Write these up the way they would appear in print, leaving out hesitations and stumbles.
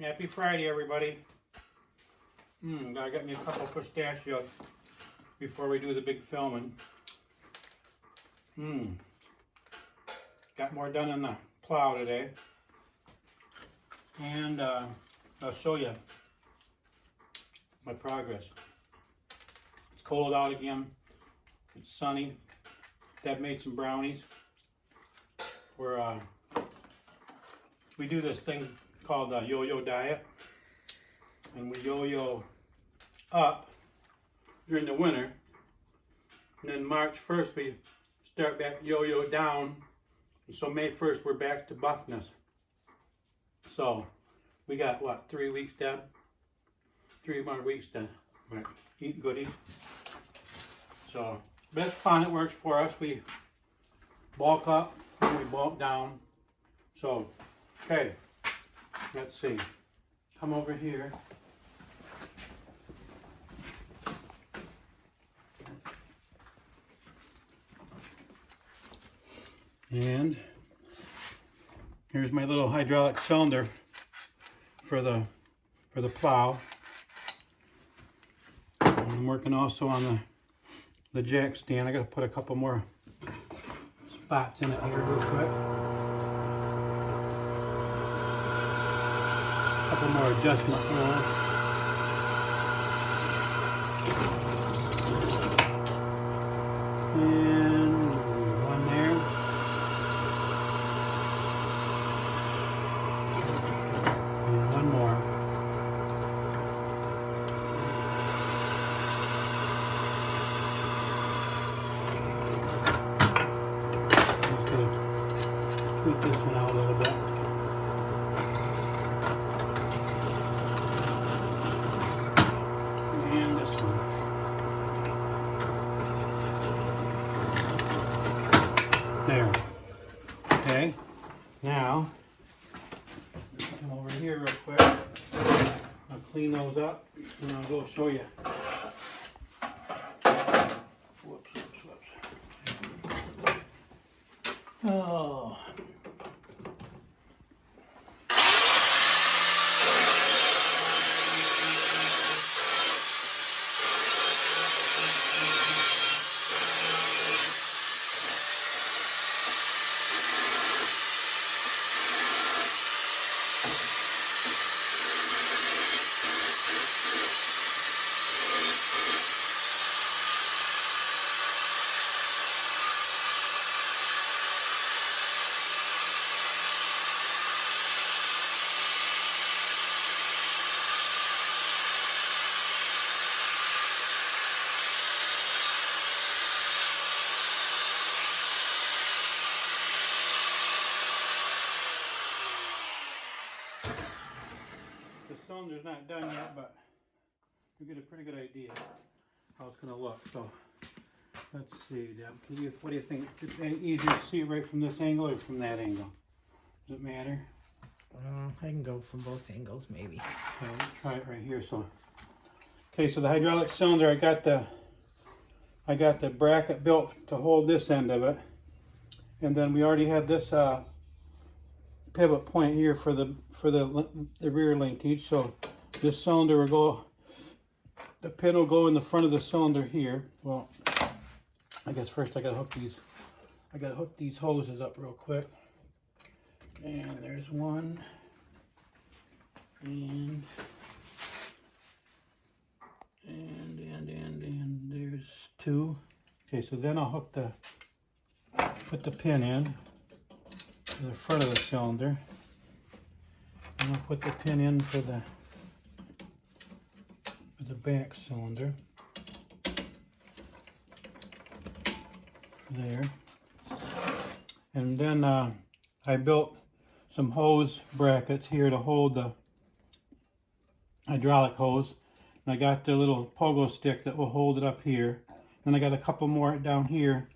Happy Friday, everybody. I got me a couple pistachios before we do the big filming. Got more done in the plow today. And I'll show you my progress. It's cold out again. It's sunny. Dad made some brownies. We do this thing called the yo-yo diet, and we yo-yo up during the winter, and then March 1st we start back yo-yo down, and so May 1st we're back to buffness. So we got what, 3 weeks, Dad? 3 more weeks to eat goodies. So that's fun. It works for us. We bulk up and we bulk down. So okay, let's see. Come over here. And here's my little hydraulic cylinder for the plow. I'm working also on the jack stand. I got to put a couple more spots in it here real quick. A couple more adjustment holes. And one there. And one more. Just gonna tweak this one out a little bit. And this one. There. Okay. Now, come over here real quick. I'll clean those up and I'll go show you. Whoops. Oh. The cylinder's not done yet, but you get a pretty good idea how it's going to look. So let's see, Deb. What do you think? Is it easier to see it right from this angle or from that angle? Does it matter? I can go from both angles, maybe. Okay, let's try it right here. So, okay, so the hydraulic cylinder, I got the bracket built to hold this end of it, and then we already had this pivot point here for the rear linkage. So this cylinder will go, the pin will go in the front of the cylinder here. Well, I guess first I gotta hook these hoses up real quick. And there's one, and there's two. Okay, so then I'll put the pin in to the front of the cylinder, and I'll put the pin in for the back cylinder there. And then I built some hose brackets here to hold the hydraulic hose, and I got the little pogo stick that will hold it up here. Then I got a couple more down here.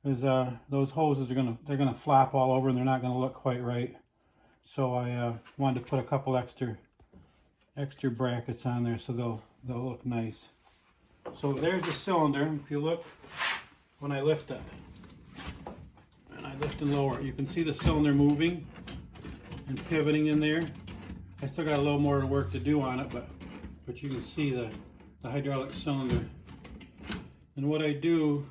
Those hoses they're gonna flap all over and they're not gonna look quite right. So I wanted to put a couple extra brackets on there so they'll look nice. So there's the cylinder. If you look, when I lift it and I lift and lower it, you can see the cylinder moving. and pivoting in there. I still got a little more work to do on it, but you can see the hydraulic cylinder. And what I do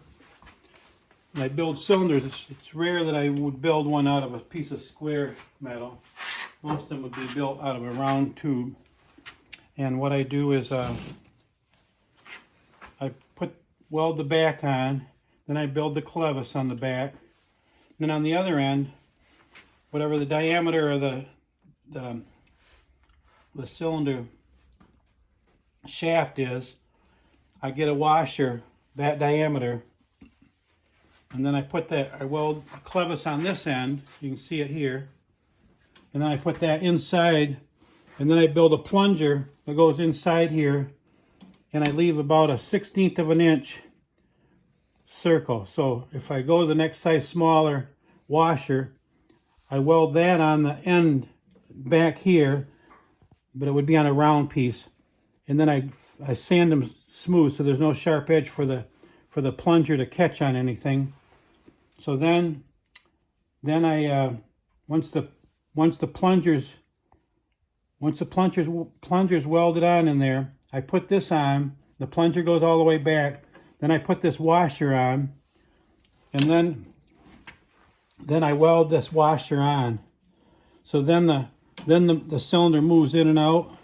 when I build cylinders, it's rare that I would build one out of a piece of square metal. Most of them would be built out of a round tube. And what I do is I weld the back on, then I build the clevis on the back. Then on the other end, whatever the diameter of the cylinder shaft is, I get a washer that diameter, and then I weld a clevis on this end, you can see it here, and then I put that inside, and then I build a plunger that goes inside here, and I leave about a 1/16 of an inch circle. So if I go to the next size smaller washer, I weld that on the end back here, but it would be on a round piece, and then I sand them smooth so there's no sharp edge for the plunger to catch on anything. So then I once the plunger's welded on in there, I put this on. The plunger goes all the way back. Then I put this washer on, and then I weld this washer on. So then the cylinder moves in and out,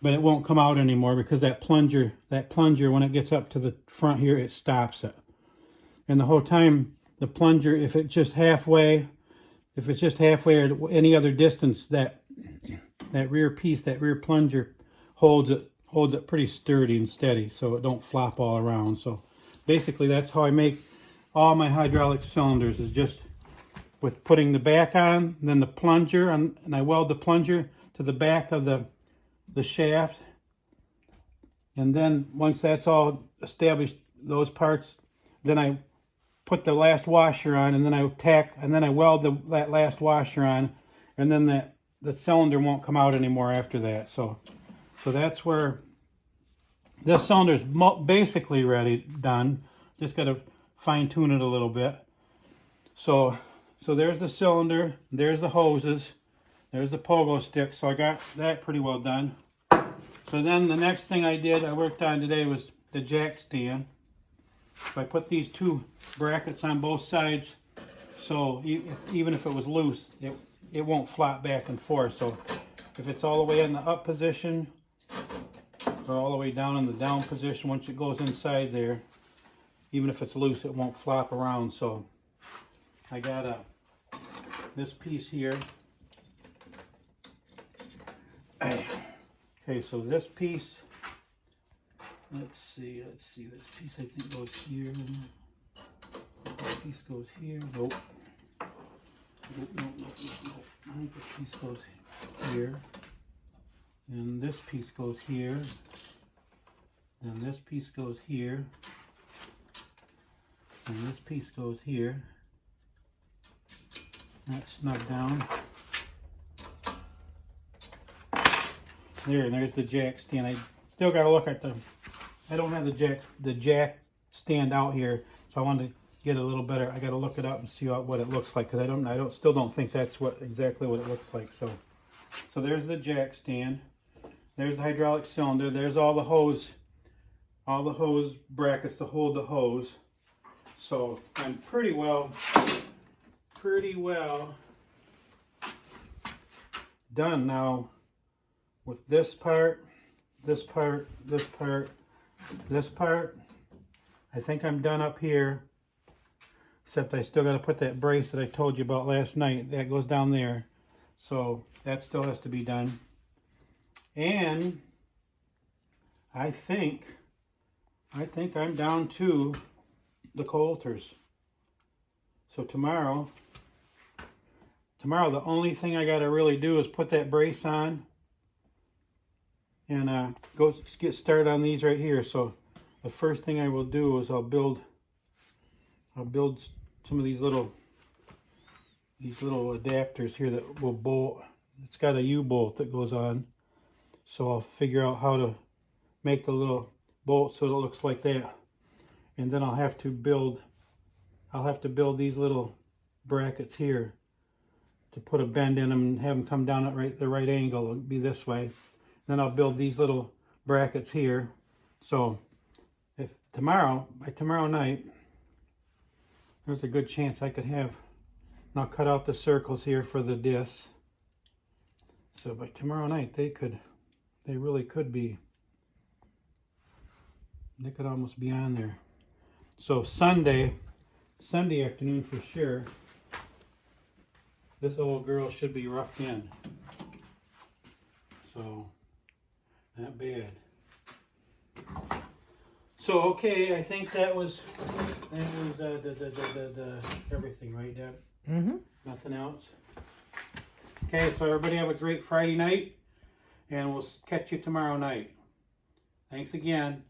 but it won't come out anymore because that plunger when it gets up to the front here, it stops it. And the whole time the plunger, if it's just halfway or any other distance, that rear plunger holds it pretty sturdy and steady, so it don't flop all around. So basically that's how I make all my hydraulic cylinders, is just with putting the back on, then the plunger, and I weld the plunger to the back of the shaft. And then once that's all established, those parts, then I put the last washer on, and then I weld that last washer on, and then the cylinder won't come out anymore after that. So that's where this cylinder is basically done. Just got to fine tune it a little bit. So there's the cylinder, there's the hoses, there's the pogo stick. So I got that pretty well done. So then the next thing I worked on today was the jack stand. So I put these two brackets on both sides, so even if it was loose, it won't flop back and forth. So if it's all the way in the up position or all the way down in the down position, once it goes inside there, even if it's loose, it won't flop around. So I got this piece here. Okay, so this piece, let's see, this piece I think goes here. This piece goes here. Nope. No. I think this piece goes here. And this piece goes here. And this piece goes here. And this piece goes here. That's snug down. There, and there's the jack stand. I still got to look at I don't have the jack stand out here, so I wanted to get a little better. I got to look it up and see what it looks like, because I still don't think that's exactly what it looks like. So there's the jack stand. There's the hydraulic cylinder. There's all the hose brackets to hold the hose. So I'm pretty well done now with this part, this part, this part, this part. I think I'm done up here, except I still got to put that brace that I told you about last night. That goes down there, so that still has to be done. And I think I'm down to the coulters. So tomorrow the only thing I got to really do is put that brace on and go get started on these right here. So the first thing I will do is I'll build some of these little adapters here that will bolt. It's got a U-bolt that goes on, so I'll figure out how to make the little bolt so it looks like that. And then I'll have to build these little brackets here to put a bend in them and have them come down at the right angle. It'll be this way. Then I'll build these little brackets here. So if by tomorrow night, there's a good chance I could have, and I'll cut out the circles here for the discs. So by tomorrow night, they really could be, they could almost be on there. So Sunday afternoon for sure, this old girl should be roughed in. So, not bad. So, okay, I think that was everything, right, Deb? Mm-hmm. Nothing else? Okay, so everybody have a great Friday night, and we'll catch you tomorrow night. Thanks again.